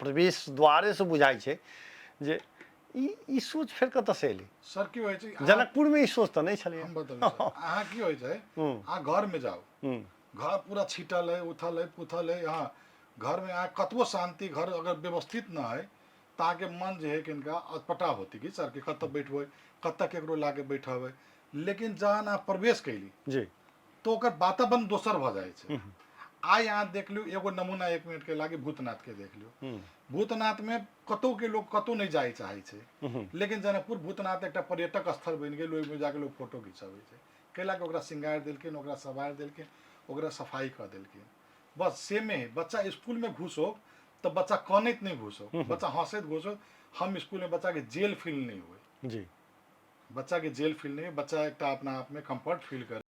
प्रवेश द्वारे से बुझाइ छै जे ई सोच फेर कतऽसँ एलै? सर की होइ छै, जनकपुरमे ई सोच तऽ नहि छलै। हम बतबै सर, अहाँ की होइ छै, अहाँ घरमे जाउ, घर पूरा छिटल है, उथल है, पुथल है, यहाँ घरमे अहाँ कतबो शांति, घर अगर व्यवस्थित ना है तऽ अहाँके मन जे है किनका अटपटा होती कि सर कि कतऽ बैठबै, कतऽ केकरो लाके बैठबै। लेकिन जहन अहाँ प्रवेश कैली जी तो ओकर वातावरण दोसर भऽ जाइ छै। आइ अहाँ देख लियौ एगो नमूना 1 मिनट के लागी भूतनाथ के देख लियौ। भूतनाथ में कतौ के लोग कतौ नहीं जाए चाहे छै, लेकिन जनकपुर भूतनाथ एक पर्यटक स्थल बन गेल, ओहिमे जाके लोग फोटो खिंचाबै छै। कैला के ओकरा श्रृंगार देलखिन, ओकरा सवार देलखिन, ओकरा सफाई कऽ देलखिन। बस सेमे बच्चा स्कूल में घुसो तो बच्चा कानैत नहीं घुसो, बच्चा हंसैत घुसो। हम स्कूल में बच्चा के जेल फील नहीं हुए, जी बच्चा के जेल फील नहीं, बच्चा एक अपना आप में कंफर्ट फील करे।